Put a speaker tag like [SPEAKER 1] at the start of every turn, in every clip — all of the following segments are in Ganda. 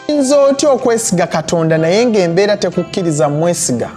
[SPEAKER 1] Oyinza otya okwesiga Katonda naye ng'embeera tekukkiriza mwesiga?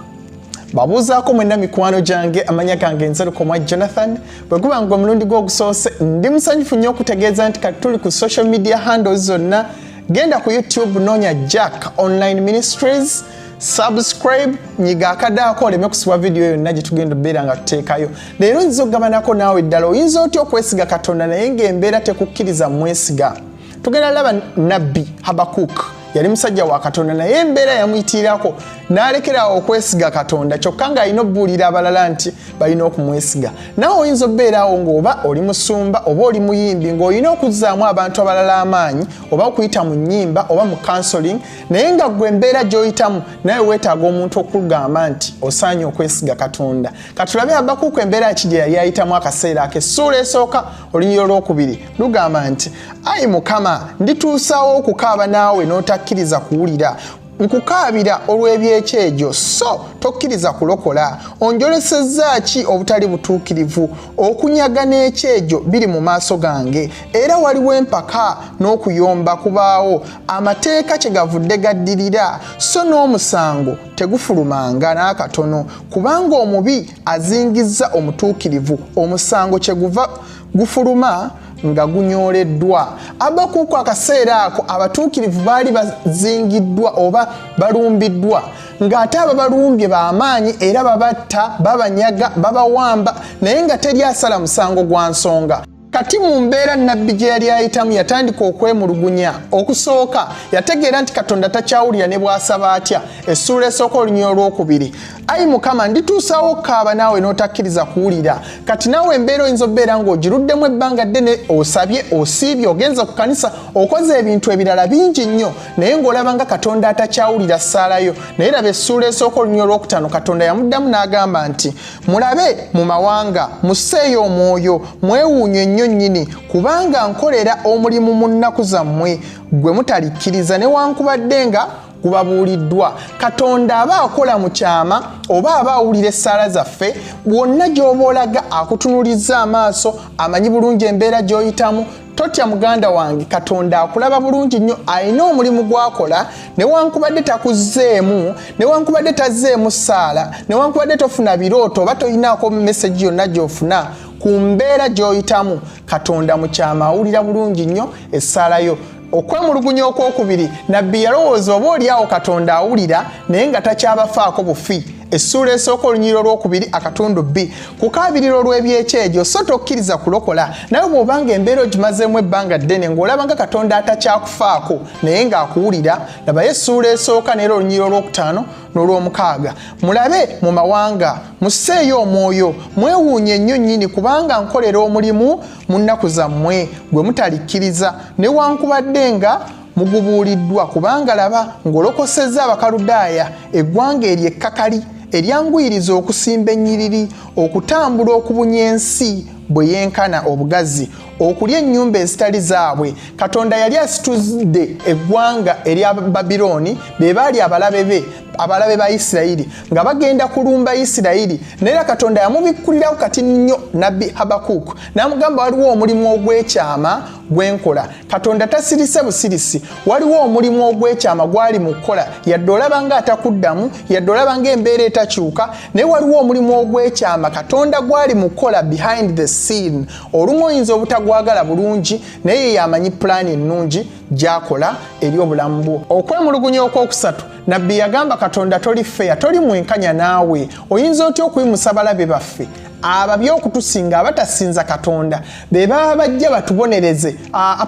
[SPEAKER 1] Babuuzaako mwenna mikwano gyange, amanya gange nze Lukomwa Jonathan. Bwe guba nga omulundi gw'ogusoose ndi musanyufu nnyo okutegeeza nti kati tuli ku social media handles zonna. Genda ku YouTube noonya Jack Online Ministries, subscribe, nyiga akadaako oleme kusibwa video yonna gye tugenda obeera nga tuteekayo. Leero nziza okugabanako naawe ddala, oyinza otya okwesiga Katonda naye ng'embeera tekukkiriza mwesiga? Tugenda laba Nabbi Habakuk. Yali musajja wa Katonda naye embeera yamuyitirirako n'alekeraawo okwesiga Katonda kyokka ng'alina obbuulira abalala nti balina okumwesiga. Nawe oyinza obbeeraawo ng'oba oli musumba oba oli muyimbi ng'olina okuzzaamu abantu abalala amaanyi oba okuyita mu nnyimba oba mu counseling, naye nga ggwe embeera gy'oyitamu nawe weetaaga omuntu okugamba nti osaanye okwesiga Katonda. Katulabe Habakuuku embeera ki gye yali ayitamu akaseera ako. Essuula esooka olunyiriro olwokubiri lugamba nti ayi Mukama, ndituusaawo okukaaba naawe n'otakkiriza kuwulira. Nkukaabira olw'ebyekyejo so tokkiriza kulokola. Onjolesezza ki obutali butuukirivu? Okunyaga n'ekyejo biri mu maaso gange, era waliwo empaka n'okuyomba kubaawo. Amateeka kyegavudde gaddirira, so n'omusango tegufulumanga n'akatono. Kubanga omubi azingizza omutuukirivu, omusango kyeguva gufuluma nga gunyoleddwa. Habakuuku akaseera ako abatuukirivu baali bazingiddwa oba balumbiddwa, ng'ate ababalumbye b'amaanyi era babatta, babanyaga, babawamba, naye nga teri asala musango gwa nsonga. Kati mu mbeera Nabbi gye yali ayitamu yatandika okwemulugunya. Okusooka yategeera nti Katonda takyawulira ne bw'asaba atya. Essuula esooka olunyiriro olwokubiri. Ayi Mukama, ndituusaawo okukaaba naawe n'otakkiriza kuwulira. Kati naawe embeera oyinza obbeera ng'ogiruddemu ebbanga ddene, osabye, osiibye, ogenza ku kanisa, okoze ebintu ebirala bingi nnyo, naye ng'olaba nga Katonda atakyawulira ssaalayo. Naye laba essuula esooka olunyiriro olwokutaano, Katonda yamuddamu n'agamba nti mulabe mu mawanga, musseeyo omwoyo, mwewuunye nnyo nnyini, kubanga nkolera omulimu mu nnaku zammwe gwe mutalikkiriza newankubadde nga gubabuuliddwa. Katonda aba akola mu kyama oba aba awulira essaala zaffe, bwonna gy'oba olaga akutunuliza amaaso, amanyi bulungi embeera gy'oyitamu. Totya muganda wange, Katonda akulaba bulungi nnyo, alina omulimu gw'akola newankubadde takuzzeemu, newankubadde tazzeemu ssaala, newankubadde tofuna birooto oba toyinaako message yonna gy'ofuna ku mbeera gy'oyitamu. Katonda mu kyama awulira bulungi nnyo essaala yo. Okwemulugunya okwokubiri, Nabbi yalowooza oba oliawo Katonda awulira naye nga takyabafaako bufi. Essuula esooka olunyiriro olwokubiri akatundu B. Kukaabirira olw'ebyekyejo so tokkiriza kulokola. Nawe bw'obanga embeera ogimazeemu ebbanga ddene ng'olaba nga Katonda atakyakufaako naye ng'akuwulira, labayo essuula esooka neera olunyiriro olwokutaano n'olwomukaaga. Mulabe mu mawanga, musseeyo omwoyo, mwewuunye nnyo nnyini, kubanga nkolera omulimu mu nnaku zammwe gwe mutalikkiriza newankubadde nga mugubuuliddwa. Kubanga laba ng'olokosezza Abakaludaaya, eggwanga eryo ekkakali eryanguyiriza okusimba ennyiriri, okutambula okubunya ensi bwe yenkana obugazi, okulya ennyumba ezitali zaabwe. Katonda yali asitudde eggwanga erya Babilooni, be baali abalabe ba Isirayiri nga bagenda kulumba Isirayiri, naye Katonda yamubikkulirawo kati nnyo Nabbi Habakuuku n'amugamba waliwo omulimu ogw'ekyama gwenkola. Katonda tasirise busirisi, waliwo omulimu ogw'ekyama gwali mu kukola, yadde olaba nga atakuddamu, yadde olaba nga embeera etakyuka, naye waliwo omulimu ogw'ekyama Katonda gwali mu kukola behind the scene. Olumu oyinza obutagwagala bulungi, naye yamanyi pulaani ennungi gy'akola eri obulamu bwo. Okwemulugunya okwokusatu, Nabbi yagamba Katonda toli fair, toli mwenkanya naawe. Oyinza otya okuyimusa balabe baffe ababi okutusinga abatasinza Katonda, be baba bajja batubonereze?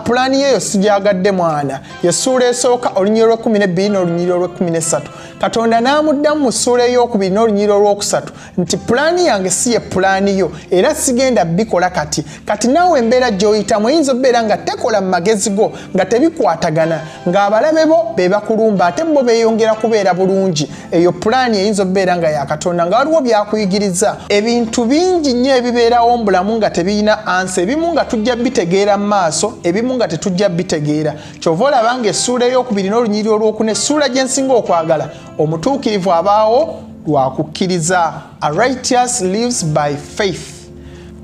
[SPEAKER 1] Pulaani yeyo sijyagadde mwana. Essuula esooka olunyiriro olw'12 n'olunyiriro olw'13. Katonda n'amuddamu mu ssuula ey'okubiri n'olunyiriro olwokusatu nti pulaani yange si ye pulaani yo era sigenda bikola kati. Kati naawe embeera gy'oyitamu oyinza obbeera nga tekola mu magezi go, nga tebikwatagana, ng'abalabe bo be bakulumba ate bo beeyongera kubeera bulungi. Eyo pulaani eyinza obbeera nga ya Katonda, nga waliwo byakuyigiriza. Ebintu bingi nnyo ebibeerawo mu bulamu nga tebirina ansa, ebimu nga tujja bitegeera mu maaso, ebimu nga tetujja bitegeera. Kyova olaba nga essuula ey'okubiri n'olunyiriro olwokuna, essuula gye nsinga okwagala, omutuukirivu abaawo lwa kukkiriza. A righteous lives by faith.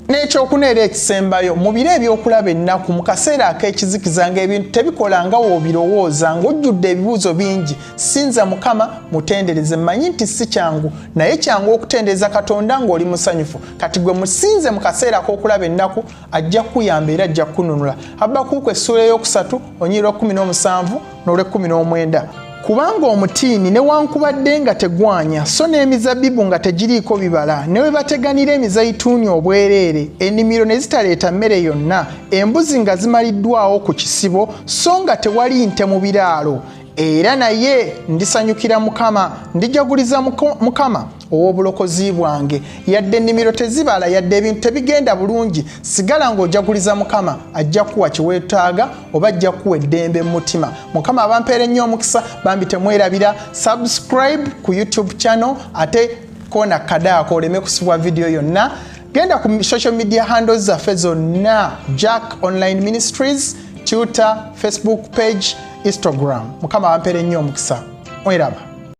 [SPEAKER 1] N'ekyokuneera ekisembayo mu biro ebyokulaba ennaku mu kaseera ak'ekizikiza ng'ebintu tebikola nga woobirowooza ng'ojjudde ebibuuzo bingi, sinza Mukama mutendereze. Mmanyi nti si kyangu, naye kyangu okutendereza Katonda ng'oli musanyufu. Kati gwe musinze mu kaseera ak'okulaba ennaku ajja kukuyamba era ajja kukununula. Habakuuku essuula ey'okusatu onyiira 17 n'olw'19. Kubanga omutiini newankubadde nga tegwanya so n'emizabbibu nga tegiriiko bibala ne we bateganira emizayituuni obwereere ennimiro ne zitaleeta mmere yonna, embuzi nga zimaliddwawo ku kisibo so nga tewali nte mu biraalo, era naye ndisanyukira Mukama, ndijaguliza Mukama ow'obulokozi bwange. Yadde ennimiro tezibala, yadde ebintu tebigenda bulungi, sigala ng'ojaguliza Mukama, ajja kuwa kye weetaaga oba ajja kuwa eddembe mu mutima. Mukama abampeera ennyo omukisa, bambi temwerabira. Subscribe ku YouTube channel ate koona kadaako oleme kusibwa video yonna. Genda ku social media handles zaffe zonna, Jack Online Ministries, Twitter, Facebook page, Instagram. Mukama abampeera ennyo omukisa. Mweraba.